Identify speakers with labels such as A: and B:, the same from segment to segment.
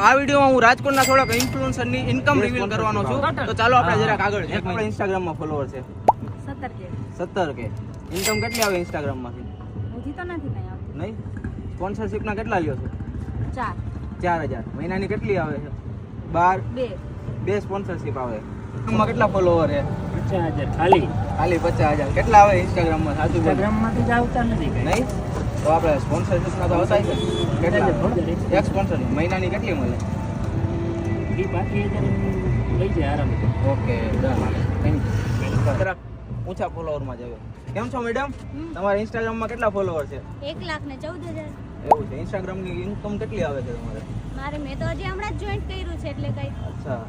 A: આ વિડીયોમાં હું રાજકોટના થોડાક ઇન્ફ્લુએન્સરની ઇન્કમ રિવીલ કરવાનો છું. તો ચાલો આપણે જરાક આગળ જઈએ. આપણે ઇન્સ્ટાગ્રામમાં ફોલોવર છે 17K. ઇન્કમ કેટલી આવે ઇન્સ્ટાગ્રામમાંથી?
B: હજી તો નથી કઈ આવતું.
A: નહીં? સ્પોન્સરશિપના કેટલા લ્યો છો? 4000. મહિનાની કેટલી આવે છે? 12. બે સ્પોન્સરશિપ આવે. ઇન્સ્ટાગ્રામમાં કેટલા ફોલોવર છે?
C: 50,000 ખાલી
A: 50,000. કેટલા આવે ઇન્સ્ટાગ્રામમાં? સાચું બોલો.
C: ઇન્સ્ટાગ્રામમાંથી જ આવતા નથી કઈ.
A: નહીં? તો આપણે સ્પોન્સરશિપના તો આવતા છે. કેટલા? એક સ્પોન્સરશિપ મહિનાની કેટલી મળે?
C: 50,000 લઈ જાય આરામથી.
A: Okay done. Thank you. જરાક ઊંચા ફોલોવરમાં જાવ. કેમ છો મેડમ? તમારા ઇન્સ્ટાગ્રામમાં કેટલા ફોલોવર છે?
B: 1,14,000.
A: એવું છે. ઇન્સ્ટાગ્રામની ઇન્કમ કેટલી આવે છે તમારે?
B: મારે મેં તો હજી હમણાં જ જોઈન્ટ કર્યું છે એટલે કઈ
A: અચ્છા.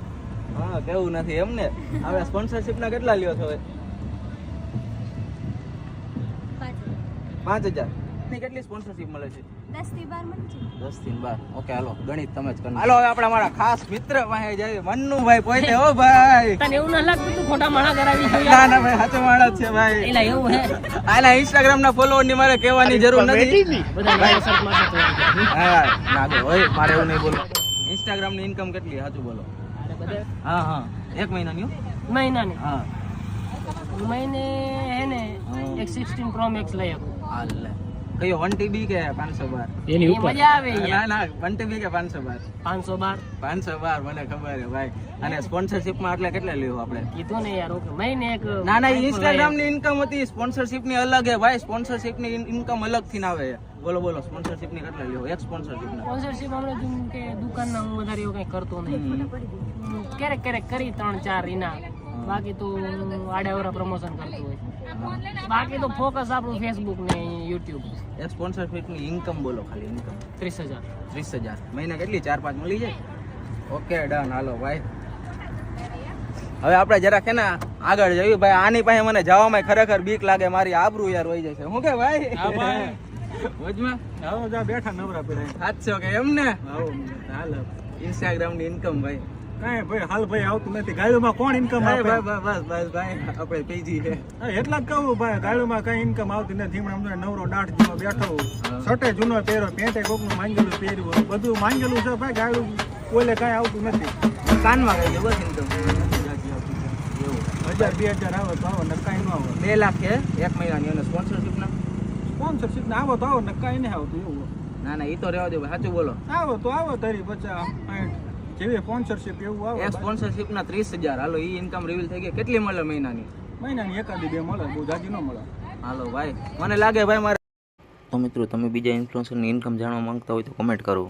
A: હા કેવું નથી એમ ને? હવે સ્પોન્સરશિપના કેટલા લ્યો છો? 5,000. ની કેટલી સ્પોન્સરશિપ મળે છે?
B: 10 થી 12 મળે છે.
A: 10 થી 12. ઓકે હાલો ગણિત તમે જ કરો. હાલો હવે આપણે અમારા ખાસ મિત્ર પાસે જઈએ. મન્નુભાઈ પોતે. ઓ ભાઈ
C: તને એવું ના લાગતું તું ખોટા માણા કરાવી છે?
A: ના ના ભાઈ સાચો માણસ છે ભાઈ.
C: એલા એવું હે?
A: આના ઇન્સ્ટાગ્રામના ફોલોવર ની મારે કહેવાની જરૂર નથી.
C: બધા મારા શર્ટમાં છે.
A: હા ના ગો ભાઈ મારે એવું નહીં બોલો. ઇન્સ્ટાગ્રામ ની ઇન્કમ કેટલી સાચું બોલો?
C: અરે બધા
A: હા હા એક મહિનાની હો?
C: મહિનાની
A: હા
C: મહિને હે ને એક 16 Pro Max લઈ શકું.
A: હાલ કયો 1 TB કે 512?
C: એની ઉપર મજા આવે
A: ના
C: યાર.
A: ના 1 TB કે 512?
C: 512
A: 512 મને ખબર છે ભાઈ. અને સ્પોન્સરશિપ માં એટલે કેટલા લેવો આપણે?
C: કીધું ને યાર. ઓકે મહિને એક
A: ના ના ઇન્સ્ટાગ્રામ ની ઇન્કમ હતી, સ્પોન્સરશિપ ની અલગ હે ભાઈ. સ્પોન્સરશિપ ની ઇન્કમ અલગ થી ના આવે. બોલો બોલો સ્પોન્સરશિપ ની કેટલા લેવો? એક સ્પોન્સરશિપ ના
C: સ્પોન્સરશિપ હમણાં જેમ કે દુકાનના હું વધારે એવું કઈ કરતો નહીં. ક્યારેક ક્યારેક કરી 3-4 ઇના. બાકી તો આડાવરા પ્રમોશન કરતો હોય. બાકી તો ફોકસ આપણું ફેસબુક ને યુટ્યુબ.
A: એક સ્પોન્સરશિપ ની ઇન્કમ બોલો ખાલી ઇન્કમ.
C: 30,000.
A: 30,000. મહિના કેટલી? 4-5 મળી જાય? Okay done. હાલો ભાઈ હવે આપણે જરાક છે ને આગળ જઈએ ભાઈ. આની પાસે મને જવામાં ખરેખર બીક લાગે. મારી આબરૂ યાર વહી જાય છે. શું કે ભાઈ?
C: હા ભાઈ.
A: વજમાં
C: આવો જા બેઠા નવરા પડ્યા.
A: સાચો કે એમ ને?
C: આવો હાલ
A: ઇન્સ્ટાગ્રામ ની ઇન્કમ ભાઈ.
C: કાંઈ ભાઈ હાલ ભાઈ આવતું નથી. ગાડીમાં કોણ ઇન્કમ
A: ભાઈ
C: આપે?
A: બસ ભાઈ આપણે પીજી છે.
C: એટલા જ કહું ભાઈ, ગાડીમાં કઈ ઇન્કમ આવતી નથી. હમણાં નવરો દાઢ જેવો બેઠો હું. શર્ટે જૂનો પહેરો, પેન્ટે કોકનું માંગેલું પહેર્યું, બધું માંગેલું છે ભાઈ. ગાડું ઓલે કાંઈ આવતું નથી.
A: કાનમાં ગઈ બસ ઇન્કમ
C: 1,000-2,000 આવે તો આવો ને કાંઈ ન આવે.
A: 2 લાખ છે એક મહિનાની. અને સ્પોન્સરશિપ ના?
C: સ્પોન્સરશિપ ને આવો તો આવો ને કાંઈ નહીં આવતું એવું.
A: ના ના એ તો રહેવા દે ભાઈ. સાચું બોલો.
C: આવો તો આવો તારી 50-60 જેવી સ્પોન્સરશિપ એવું આવે.
A: એક સ્પોન્સરશિપ ના 30,000. હાલો ઈ ઇન્કમ રિવીલ થઈ ગઈ. કેટલી મળે મહિનાની?
C: મહિનાની 1-2 મળે, બહુ જાજી ન મળે.
A: હાલો ભાઈ મને લાગે ભાઈ મારે. તો મિત્રો તમે બીજા ઇન્ફ્લુએન્સરની ઇન્કમ જાણવા માંગતા હોય તો કમેન્ટ કરો.